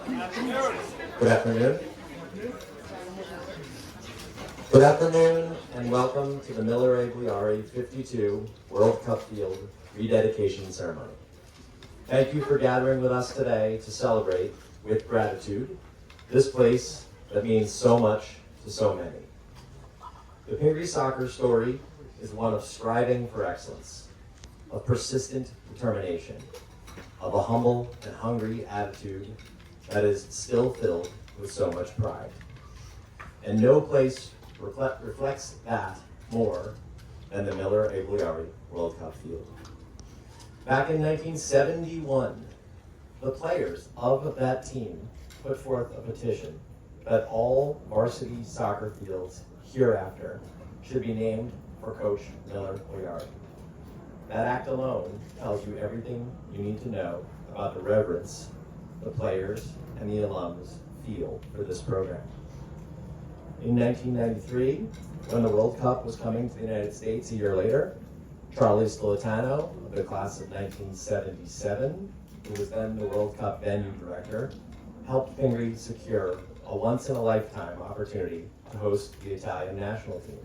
Good afternoon. Good afternoon, and welcome to the Miller A. Bugliari 52 World Cup Field Rededication Ceremony. Thank you for gathering with us today to celebrate, with gratitude, this place that means so much to so many. The Pingry soccer story is one of striving for excellence, of persistent determination, of a humble and hungry attitude that is still filled with so much pride. And no place reflects that more than the Miller A. Bugliari World Cup Field. Back in 1971, the players of that team put forth a petition that all varsity soccer fields hereafter should be named for Coach Miller Bugliari. That act alone tells you everything you need to know about the reverence the players and the alums feel for this program. In 1993, when the World Cup was coming to the United States a year later, Charlie Stolitano, of the class of 1977, who was then the World Cup venue director, helped Pingry secure a once-in-a-lifetime opportunity to host the Italian national team.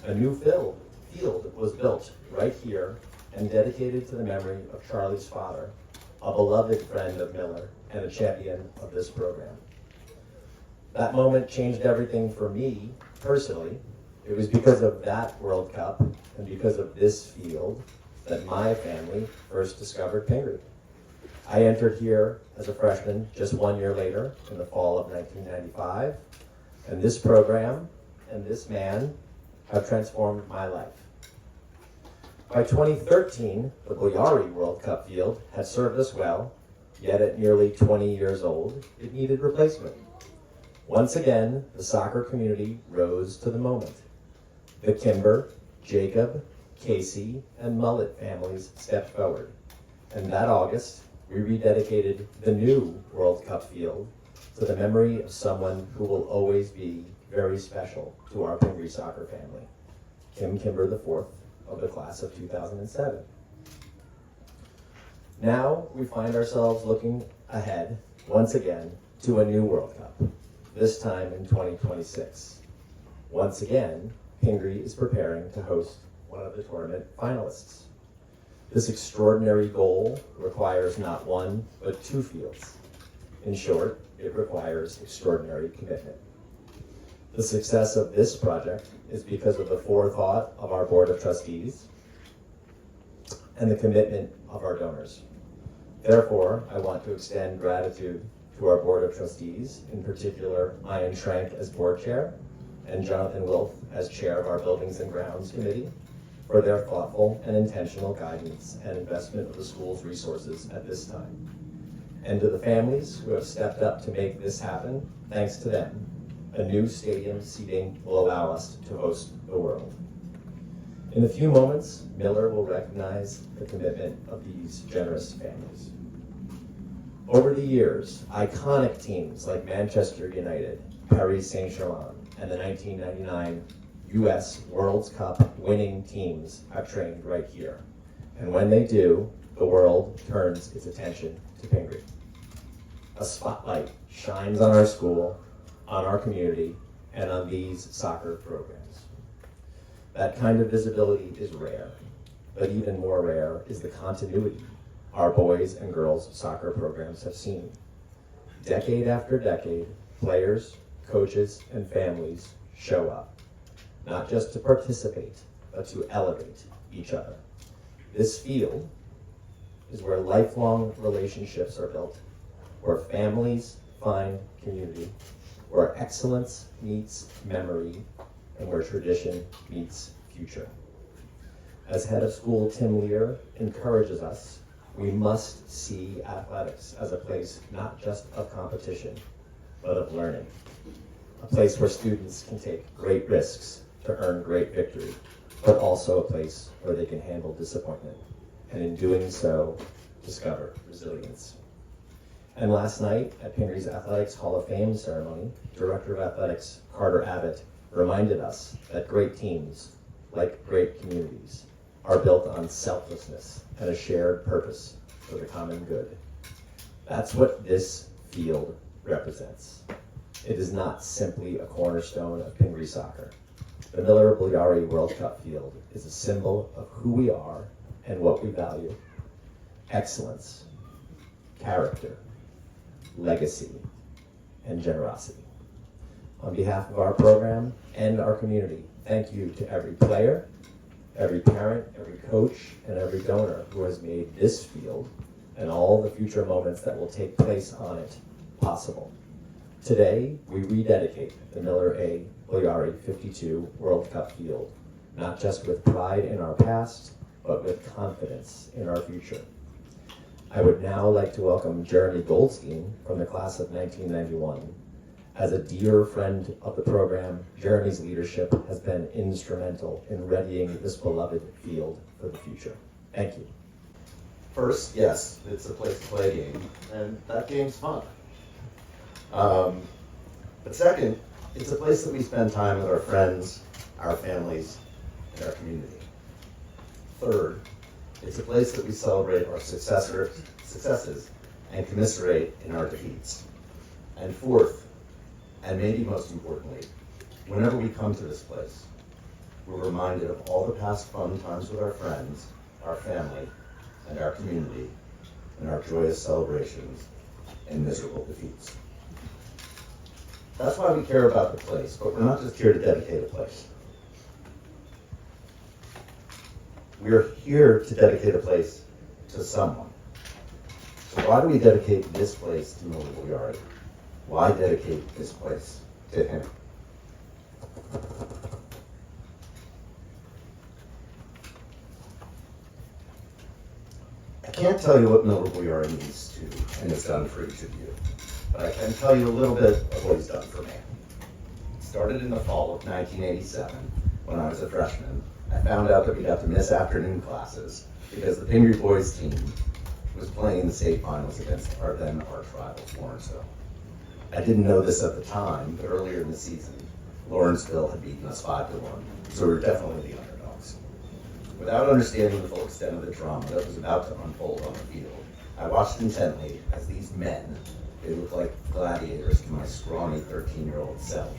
A new field was built right here and dedicated to the memory of Charlie's father, a beloved friend of Miller and a champion of this program. That moment changed everything for me personally. It was because of that World Cup and because of this field that my family first discovered Pingry. I entered here as a freshman just 1 year later in the fall of 1995, and this program and this man have transformed my life. By 2013, the Bugliari World Cup field had served us well, yet at nearly 20 years old, it needed replacement. Once again, the soccer community rose to the moment. The Kimber, Jacob, Casey, and Mullet families stepped forward, and that August, we rededicated the new World Cup field to the memory of someone who will always be very special to our Pingry soccer family, Kim Kimber IV of the class of 2007. Now we find ourselves looking ahead, once again, to a new World Cup, this time in 2026. Once again, Pingry is preparing to host one of the tournament finalists. This extraordinary goal requires not one, but two fields. In short, it requires extraordinary commitment. The success of this project is because of the forethought of our Board of Trustees and the commitment of our donors. Therefore, I want to extend gratitude to our Board of Trustees, in particular Ian Schrank as Board Chair and Jonathan Wilf as Chair of our Buildings and Grounds Committee, for their thoughtful and intentional guidance and investment of the school's resources at this time. And to the families who have stepped up to make this happen, thanks to them, a new stadium seating will allow us to host the World. In a few moments, Miller will recognize the commitment of these generous families. Over the years, iconic teams like Manchester United, Paris Saint-Germain, and the 1999 U.S. World Cup winning teams have trained right here. And when they do, the world turns its attention to Pingry. A spotlight shines on our school, on our community, and on these soccer programs. That kind of visibility is rare, but even more rare is the continuity our boys and girls soccer programs have seen. Decade after decade, players, coaches, and families show up, not just to participate, but to elevate each other. This field is where lifelong relationships are built, where families find community, where excellence meets memory, and where tradition meets future. As head of school Tim Lear encourages us, we must see athletics as a place not just of competition, but of learning. A place where students can take great risks to earn great victory, but also a place where they can handle disappointment, and in doing so, discover resilience. And last night, at Pingry's Athletics Hall of Fame ceremony, Director of Athletics Carter Abbott reminded us that great teams, like great communities, are built on selflessness and a shared purpose for the common good. That's what this field represents. It is not simply a cornerstone of Pingry soccer. The Miller Bugliari World Cup field is a symbol of who we are and what we value: excellence, character, legacy, and generosity. On behalf of our program and our community, thank you to every player, every parent, every coach, and every donor who has made this field and all the future moments that will take place on it possible. Today, we rededicate the Miller A. Bugliari 52 World Cup field, not just with pride in our past, but with confidence in our future. I would now like to welcome Jeremy Goldstein from the class of 1991. As a dear friend of the program, Jeremy's leadership has been instrumental in readying this beloved field for the future. Thank you. First, yes, it's a place to play a game, and that game's fun. But second, it's a place that we spend time with our friends, our families, and our community. Third, it's a place that we celebrate our successes and commiserate in our defeats. And fourth, and maybe most importantly, whenever we come to this place, we're reminded of all the past fun times with our friends, our family, and our community, and our joyous celebrations and miserable defeats. That's why we care about the place, but we're not just here to dedicate a place. We're here to dedicate a place to someone. So why do we dedicate this place to Miller Bugliari? Why dedicate this place to him? I can't tell you what Miller Bugliari means to and has done for each of you, but I can tell you a little bit of what he's done for me. It started in the fall of 1987 when I was a freshman. I found out that we'd have to miss afternoon classes because the Pingry boys team was playing in the state finals against our then arch rivals, Lawrenceville. I didn't know this at the time, but earlier in the season, Lawrenceville had beaten us 5-1, so we were definitely the underdogs. Without understanding the full extent of the drama that was about to unfold on the field, I watched intently as these men, they looked like gladiators to my scrawny 13-year-old self,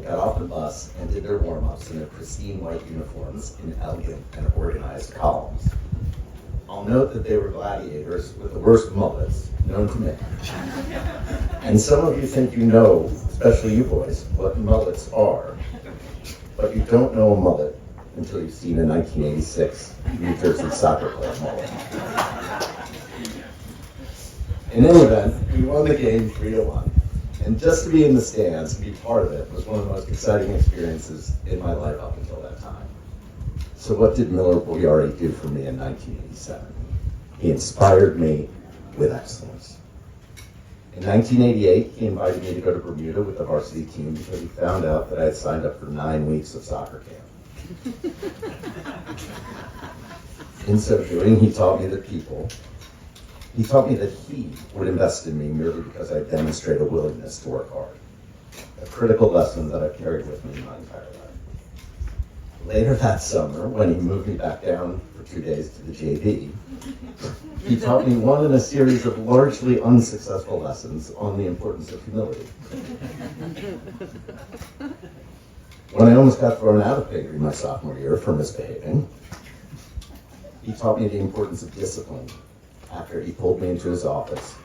got off the bus and did their warm-ups in their pristine white uniforms in elegant and organized columns. I'll note that they were gladiators with the worst mullets known to me. And some of you think you know, especially you boys, what mullets are, but you don't know a mullet until you've seen a 1986 New Jersey soccer player mullet. In any event, we won the game 3-1. And just to be in the stands and be part of it was one of the most exciting experiences in my life up until that time. So what did Miller Bugliari do for me in 1987? He inspired me with excellence. In 1988, he invited me to go to Bermuda with the varsity team because he found out that I had signed up for 9 weeks of soccer camp. In so doing, he taught me that he would invest in me merely because I demonstrate a willingness to work hard. A critical lesson that I've carried with me my entire life. Later that summer, when he moved me back down for 2 days to the JV, he taught me one in a series of largely unsuccessful lessons on the importance of humility. When I almost got thrown out of Pingry my sophomore year for misbehaving, he taught me the importance of discipline after he pulled me into his office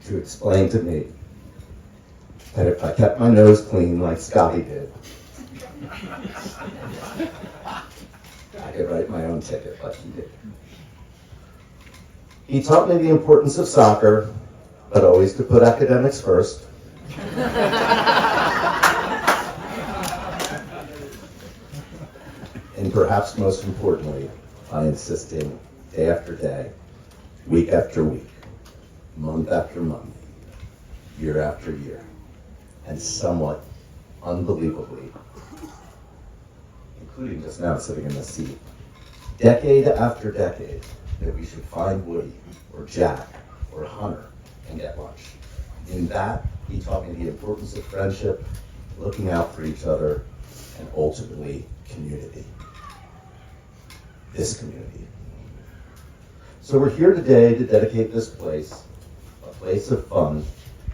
to explain to me that if I kept my nose clean like Scotty did, I could write my own ticket like he did. He taught me the importance of soccer, but always to put academics first. And perhaps most importantly, by insisting day after day, week after week, month after month, year after year, and somewhat unbelievably, including just now sitting in this seat, decade after decade, that we should find Woody or Jack or Hunter and get lunch. In that, he taught me the importance of friendship, looking out for each other, and ultimately, community. this community. So we're here today to dedicate this place, a place of fun,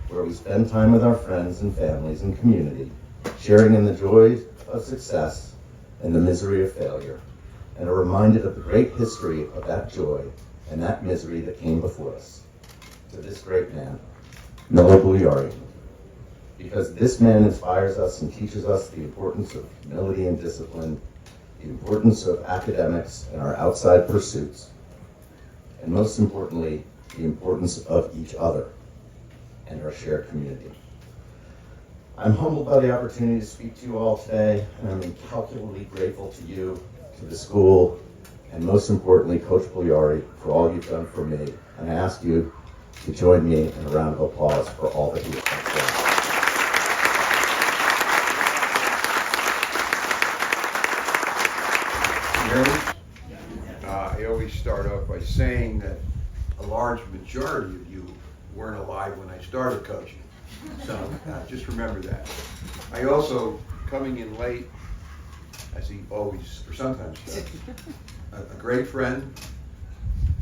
where we spend time with our friends and families and community, sharing in the joys of success and the misery of failure, and are reminded of the great history of that joy and that misery that came before us. To this great man, Noah Bugliari, because this man inspires us and teaches us the importance of humility and discipline, the importance of academics and our outside pursuits, and most importantly, the importance of each other and our shared community. I'm humbled by the opportunity to speak to you all today, and I'm incalculably grateful to you, to the school, and most importantly, Coach Bugliari, for all you've done for me. And I ask you to join me in a round of applause for all that he has done for us. I always start off by saying that a large majority of you weren't alive when I started coaching. So just remember that. I also, coming in late, as he always, or sometimes does, a great friend,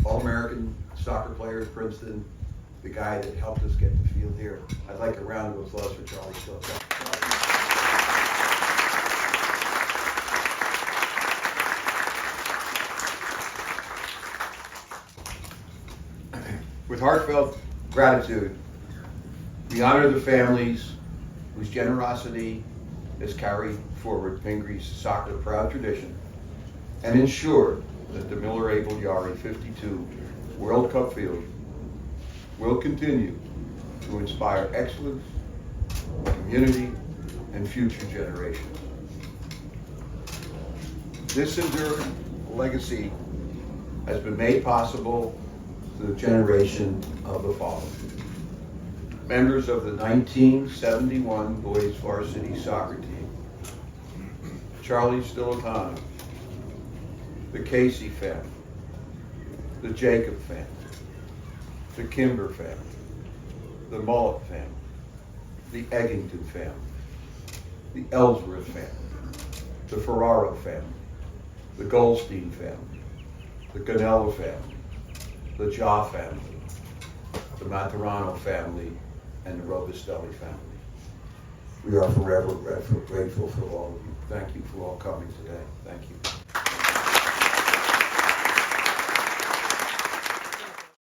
All-American soccer player at Princeton, the guy that helped us get the field here. I'd like a round of applause for Charlie Stillwell. With heartfelt gratitude, we honor the families whose generosity has carried forward Pingry's soccer proud tradition and ensured that the Miller A. Bugliari 52 World Cup field will continue to inspire excellence, community, and future generations. This enduring legacy has been made possible through the generation of the following. Members of the 1971 boys varsity soccer team, Charlie Stillwell, the Casey family, the Jacob family, the Kimber family, the Mullet family, the Eggington family, the Ellsworth family, the Ferraro family, the Goldstein family, the Ganella family, the Jaw family, the Materano family, and the Robustelli family. We are forever grateful for all of you. Thank you for all coming today. Thank you.